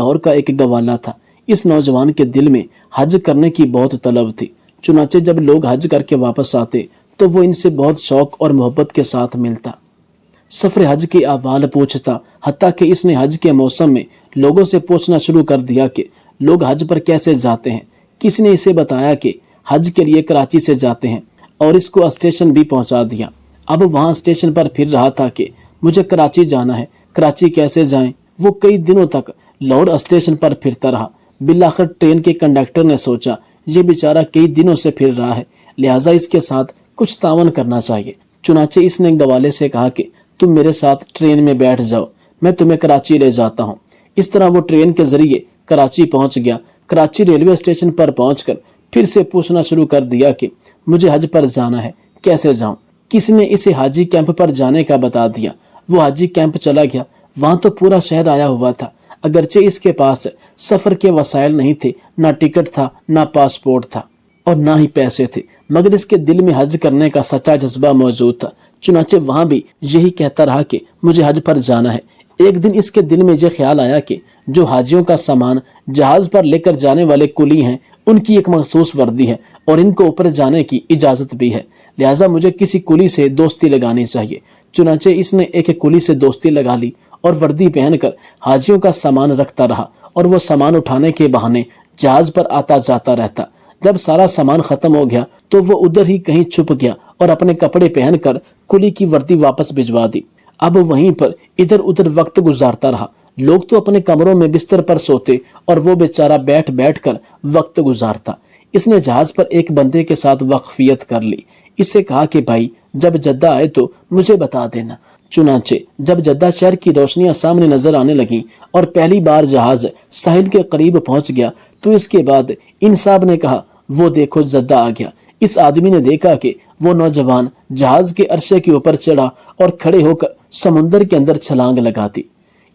لاہور کا ایک گوالا تھا۔ اس نوجوان کے دل میں حج کرنے کی بہت طلب تھی، چنانچہ جب لوگ حج کر کے واپس آتے تو وہ ان سے بہت شوق اور محبت کے ساتھ ملتا، سفر حج کے احوال پوچھتا، حتیٰ کہ اس نے حج کے موسم میں لوگوں سے پوچھنا شروع کر دیا کہ لوگ حج پر کیسے جاتے ہیں۔ کسی نے اسے بتایا کہ حج کے لیے کراچی سے جاتے ہیں اور اس کو اسٹیشن بھی پہنچا دیا۔ اب وہاں اسٹیشن پر پھر رہا تھا کہ مجھے کراچی جانا ہے، کراچی کیسے جائیں؟ وہ کئی دنوں تک لاہور اسٹیشن پر پھرتا رہا۔ بالآخر ٹرین کے کنڈکٹر نے سوچا یہ بیچارہ کئی دنوں سے پھر رہا ہے، لہٰذا اس کے ساتھ کچھ تعاون کرنا چاہیے۔ چنانچہ اس نے گوالے سے کہا کہ تم میرے ساتھ ٹرین میں بیٹھ جاؤ، میں تمہیں کراچی لے جاتا ہوں۔ اس طرح وہ ٹرین کے ذریعے کراچی پہنچ گیا۔ کراچی ریلوے اسٹیشن پر پہنچ کر پھر سے پوچھنا شروع کر دیا کہ مجھے حج پر جانا ہے، کیسے جاؤں؟ کسی نے اسے حاجی کیمپ پر جانے کا بتا دیا۔ وہ حاجی کیمپ چلا گیا۔ وہاں تو پورا شہر آیا ہوا تھا، اگرچہ اس کے پاس سفر کے وسائل نہیں تھے، نہ ٹکٹ تھا، نہ پاسپورٹ تھا اور نہ ہی پیسے تھے، مگر اس کے دل میں حج کرنے کا سچا جذبہ موجود تھا۔ چنانچہ وہاں بھی یہی کہتا رہا کہ مجھے حج پر جانا ہے۔ ایک دن اس کے دل میں یہ خیال آیا کہ جو حاجیوں کا سامان جہاز پر لے کر جانے والے کلی ہیں، ان کی ایک مخصوص وردی ہے اور ان کو اوپر جانے کی اجازت بھی ہے، لہٰذا مجھے کسی کلی سے دوستی لگانی چاہیے۔ چنانچہ اس نے ایک کلی سے دوستی لگا لی اور وردی پہن کر حاجیوں کا سامان رکھتا رہا اور وہ سامان اٹھانے کے بہانے جہاز پر آتا جاتا رہتا۔ جب سارا سامان ختم ہو گیا تو وہ ادھر ہی کہیں چھپ گیا اور اپنے کپڑے پہن کر کلی کی وردی واپس بھجوا دی۔ اب وہیں پر ادھر ادھر وقت گزارتا رہا۔ لوگ تو اپنے کمروں میں بستر پر سوتے اور وہ بیچارہ بیٹھ بیٹھ کر وقت گزارتا۔ اس نے جہاز پر ایک بندے کے ساتھ واقفیت کر لی۔ اس سے کہا کہ بھائی جب جدہ آئے تو مجھے بتا دینا۔ چنانچہ جب جدہ شہر کی روشنیاں سامنے نظر آنے لگیں اور پہلی بار جہاز ساحل کے قریب پہنچ گیا تو اس کے بعد ان صاحب نے کہا وہ دیکھو جدہ آ گیا۔ اس آدمی نے دیکھا کہ وہ نوجوان جہاز کے عرصے کے اوپر چڑھا اور کھڑے ہو کر سمندر کے اندر چھلانگ لگا دی۔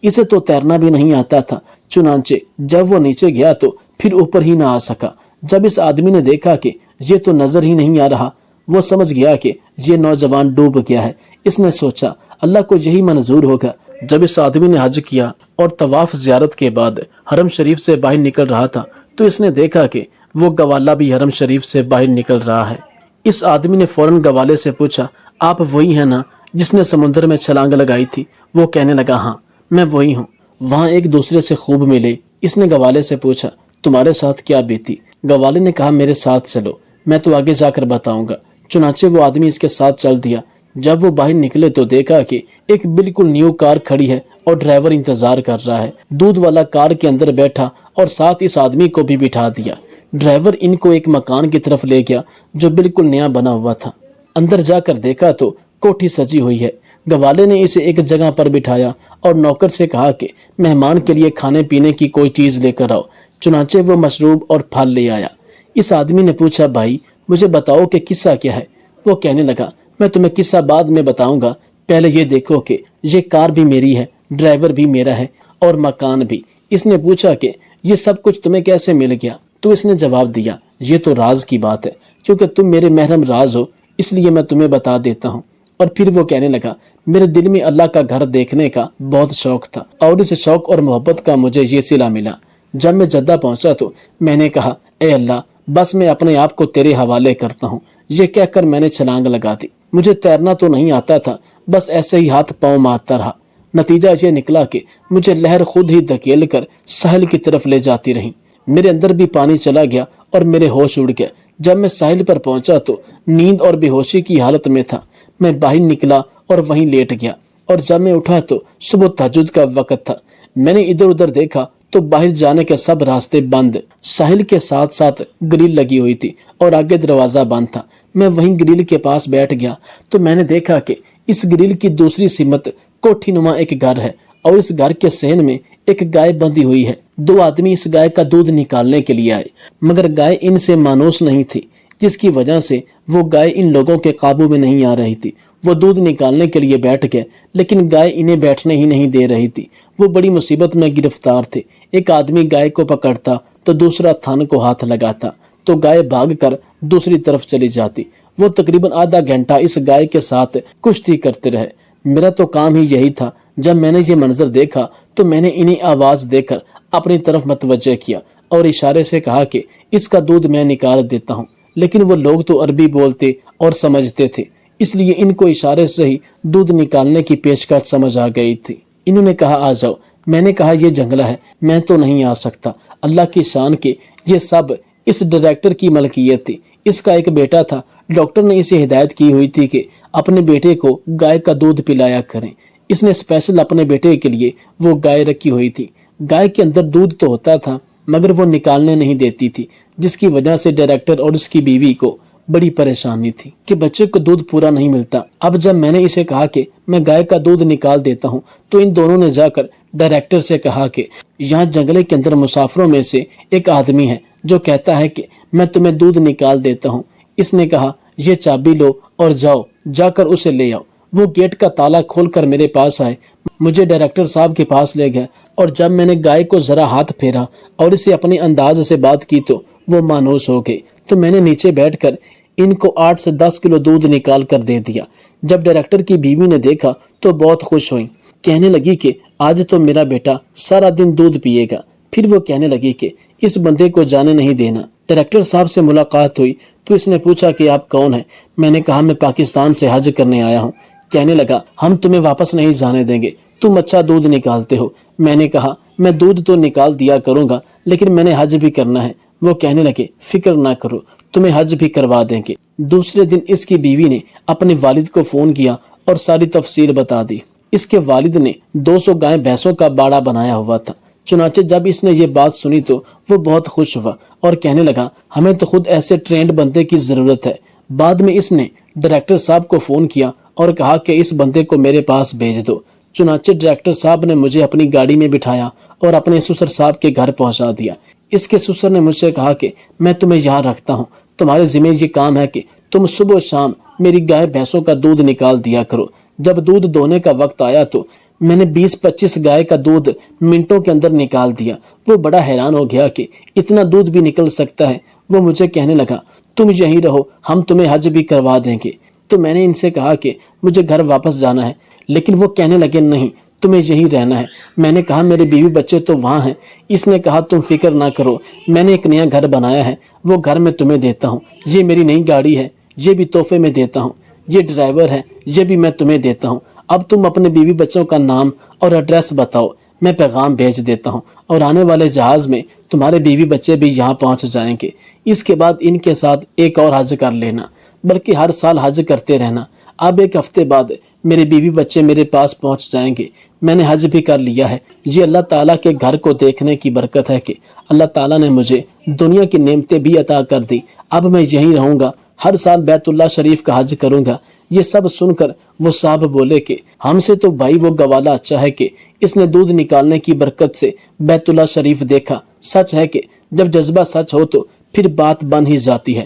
اسے تو تیرنا بھی نہیں آتا تھا، چنانچہ جب وہ نیچے گیا تو پھر اوپر ہی نہ آ سکا۔ جب اس آدمی نے دیکھا کہ یہ تو نظر ہی نہیں آ رہا، وہ سمجھ گیا کہ یہ نوجوان ڈوب گیا ہے۔ اس نے سوچا اللہ کو یہی منظور ہوگا۔ جب اس آدمی نے حج کیا اور طواف زیارت کے بعد حرم شریف سے باہر نکل رہا تھا تو اس نے دیکھا کہ وہ گوالا بھی حرم شریف سے باہر نکل رہا ہے۔ اس آدمی نے فوراً گوالے سے پوچھا آپ وہی ہیں نا جس نے سمندر میں چھلانگ لگائی تھی؟ وہ کہنے لگا ہاں میں وہی ہوں۔ وہاں ایک دوسرے سے خوب ملے۔ اس نے گوالے سے پوچھا تمہارے ساتھ کیا بیتی؟ گوالے نے کہا میرے ساتھ چلو، میں تو آگے جا کر بتاؤں گا۔ چنانچہ وہ آدمی اس کے ساتھ چل دیا۔ جب وہ باہر نکلے تو دیکھا کہ ایک بالکل نیو کار کھڑی ہے اور ڈرائیور انتظار کر رہا ہے۔ دودھ والا کار کے اندر بیٹھا اور ساتھ اس آدمی کو بھی بٹھا دیا۔ ڈرائیور ان کو ایک مکان کی طرف لے گیا جو بالکل نیا بنا ہوا تھا۔ اندر جا کر دیکھا تو کوٹھی سجی ہوئی ہے۔ گوالے نے اسے ایک جگہ پر بٹھایا اور نوکر سے کہا کہ مہمان کے لیے کھانے پینے کی کوئی چیز لے کر آؤ۔ چنانچہ وہ مشروب اور پھل لے آیا۔ اس آدمی نے پوچھا بھائی مجھے بتاؤ کہ قصہ کیا ہے؟ وہ کہنے لگا میں تمہیں قصہ بعد میں بتاؤں گا، پہلے یہ دیکھو کہ یہ کار بھی میری ہے، ڈرائیور بھی میرا ہے اور مکان بھی۔ اس نے پوچھا کہ یہ سب کچھ تمہیں کیسے مل گیا؟ تو اس نے جواب دیا یہ تو راز کی بات ہے، کیونکہ تم میرے محرم راز ہو اس لیے میں تمہیں بتا دیتا ہوں۔ اور پھر وہ کہنے لگا میرے دل میں اللہ کا گھر دیکھنے کا بہت شوق تھا اور اس شوق اور محبت کا مجھے یہ صلہ ملا۔ جب میں جدہ پہنچا تو میں نے کہا اے اللہ بس میں اپنے آپ کو تیرے حوالے کرتا ہوں۔ یہ کہہ کر میں نے چھلانگ لگا دی۔ مجھے تیرنا تو نہیں آتا تھا، بس ایسے ہی ہاتھ پاؤں مارتا رہا۔ نتیجہ یہ نکلا کہ مجھے لہر خود ہی دھکیل کر ساحل کی طرف لے جاتی رہی۔ میرے اندر بھی پانی چلا گیا اور میرے ہوش اڑ گئے۔ جب میں ساحل پر پہنچا تو نیند اور بے ہوشی کی حالت میں تھا۔ میں باہر نکلا اور وہیں لیٹ گیا اور جب میں اٹھا تو صبح تہجد کا وقت تھا۔ میں نے ادھر ادھر دیکھا تو باہر جانے کے سب راستے بند، ساحل کے ساتھ ساتھ گرل لگی ہوئی تھی اور آگے دروازہ بند تھا۔ میں وہیں گرل کے پاس بیٹھ گیا تو میں نے دیکھا کہ اس گرل کی دوسری سمت کوٹھی نما ایک گھر ہے اور اس گھر کے صحن میں ایک گائے بندھی ہوئی ہے۔ دو آدمی اس گائے کا دودھ نکالنے کے لیے آئے، مگر گائے ان سے مانوس نہیں تھی، جس کی وجہ سے وہ گائے ان لوگوں کے قابو میں نہیں آ رہی تھی۔ وہ دودھ نکالنے کے لیے بیٹھ گئے لیکن گائے انہیں بیٹھنے ہی نہیں دے رہی تھی۔ وہ بڑی مصیبت میں گرفتار تھے۔ ایک آدمی گائے کو پکڑتا تو دوسرا تھن کو ہاتھ لگاتا تو گائے بھاگ کر دوسری طرف چلی جاتی۔ وہ تقریباً آدھا گھنٹہ اس گائے کے ساتھ کشتی کرتے رہے۔ میرا تو کام ہی یہی تھا، جب میں نے یہ منظر دیکھا تو میں نے انہیں آواز دے کر اپنی طرف متوجہ کیا اور اشارے سے کہا کہ اس کا دودھ میں نکال دیتا ہوں، لیکن وہ لوگ تو عربی بولتے اور سمجھتے تھے، اس لیے ان کو اشارے سے ہی دودھ نکالنے کی پیشکش سمجھ آ گئی تھی۔ انہوں نے کہا آ جاؤ، میں نے کہا یہ جنگلہ ہے، میں تو نہیں آ سکتا۔ اللہ کی شان کے یہ سب اس ڈائریکٹر کی ملکیت تھی۔ اس کا ایک بیٹا تھا، ڈاکٹر نے اسے ہدایت کی ہوئی تھی کہ اپنے بیٹے کو گائے کا دودھ پلایا کریں۔ اس نے اسپیشل اپنے بیٹے کے لیے وہ گائے رکھی ہوئی تھی۔ گائے کے اندر دودھ تو ہوتا تھا مگر وہ نکالنے نہیں دیتی تھی، جس کی وجہ سے ڈائریکٹر اور اس کی بیوی کو بڑی پریشانی تھی کہ بچے کو دودھ پورا نہیں ملتا۔ اب جب میں نے اسے کہا کہ میں گائے کا دودھ نکال دیتا ہوں تو ان دونوں نے جا کر ڈائریکٹر سے کہا کہ یہاں جنگلے کے اندر مسافروں میں سے ایک آدمی ہے جو کہتا ہے کہ میں تمہیں دودھ نکال دیتا ہوں۔ اس نے کہا یہ چابی لو اور جاؤ، جا کر اسے لے آؤ۔ وہ گیٹ کا تالا کھول کر میرے پاس آئے، مجھے ڈائریکٹر صاحب کے پاس لے گئے، اور جب میں نے گائے کو ذرا ہاتھ پھیرا اور اسے اپنے انداز سے بات کی تو وہ مانوس ہو گئی۔ تو میں نے نیچے بیٹھ کر ان کو 8 سے 10 کلو دودھ نکال کر دے دیا۔ جب ڈائریکٹر کی بیوی نے دیکھا تو بہت خوش ہوئی، کہنے لگی کہ آج تو میرا بیٹا سارا دن دودھ پیے گا۔ پھر وہ کہنے لگی کہ اس بندے کو جانے نہیں دینا۔ ڈائریکٹر صاحب سے ملاقات ہوئی تو اس نے پوچھا کہ آپ کون ہیں؟ میں نے کہا میں پاکستان سے حج کرنے آیا ہوں۔ کہنے لگا ہم تمہیں واپس نہیں جانے دیں گے، تم اچھا دودھ نکالتے ہو۔ میں نے کہا میں دودھ تو نکال دیا کروں گا لیکن میں نے حج بھی کرنا ہے۔ وہ کہنے لگے فکر نہ کرو، تمہیں حج بھی کروا دیں گے۔ دوسرے دن اس کی بیوی نے اپنے والد کو فون کیا اور ساری تفصیل بتا دی۔ اس کے والد نے 200 گائے بھینسوں کا باڑا بنایا ہوا تھا۔ چنانچہ جب اس نے یہ بات سنی تو وہ بہت خوش ہوا اور کہنے لگا ہمیں تو خود ایسے ٹرینڈ بندے کی ضرورت ہے۔ بعد میں اس نے ڈائریکٹر صاحب کو فون کیا اور کہا کہ اس بندے کو میرے پاس بھیج دو۔ چنانچہ ڈائریکٹر صاحب نے مجھے اپنی گاڑی میں بٹھایا اور اپنے سسر صاحب کے گھر پہنچا دیا۔ اس کے سسر نے مجھ سے کہا کہ میں تمہیں یہاں رکھتا ہوں، تمہارے ذمہ یہ کام ہے کہ تم صبح و شام میری گائے بھینسوں کا دودھ نکال دیا کرو۔ جب دودھ دونے کا وقت آیا تو میں نے 20-25 گائے کا دودھ منٹوں کے اندر نکال دیا۔ وہ بڑا حیران ہو گیا کہ اتنا دودھ بھی نکل سکتا ہے۔ وہ مجھے کہنے لگا تم یہیں رہو، ہم تمہیں حج بھی کروا دیں گے۔ تو میں نے ان سے کہا کہ مجھے گھر واپس جانا ہے، لیکن وہ کہنے لگے نہیں تمہیں یہیں رہنا ہے۔ میں نے کہا میرے بیوی بچے تو وہاں ہیں۔ اس نے کہا تم فکر نہ کرو، میں نے ایک نیا گھر بنایا ہے، وہ گھر میں تمہیں دیتا ہوں۔ یہ میری نئی گاڑی ہے، یہ بھی تحفے میں دیتا ہوں۔ یہ ڈرائیور ہے، یہ بھی میں تمہیں دیتا ہوں۔ اب تم اپنے بیوی بچوں کا نام اور ایڈریس بتاؤ، میں پیغام بھیج دیتا ہوں اور آنے والے جہاز میں تمہارے بیوی بچے بھی یہاں پہنچ جائیں گے۔ اس کے بعد ان کے ساتھ ایک اور حج کر لینا، بلکہ ہر سال حج کرتے رہنا۔ اب 1 ہفتے بعد میرے بیوی بچے میرے پاس پہنچ جائیں گے۔ میں نے حج بھی کر لیا ہے۔ یہ اللہ تعالیٰ کے گھر کو دیکھنے کی برکت ہے کہ اللہ تعالیٰ نے مجھے دنیا کی نعمتیں بھی عطا کر دی۔ اب میں یہیں رہوں گا، ہر سال بیت اللہ شریف کا حج کروں گا۔ یہ سب سن کر وہ صاحب بولے کہ ہم سے تو بھائی وہ گوالا اچھا ہے کہ اس نے دودھ نکالنے کی برکت سے بیت اللہ شریف دیکھا۔ سچ ہے کہ جب جذبہ سچ ہو تو پھر بات بن ہی جاتی ہے۔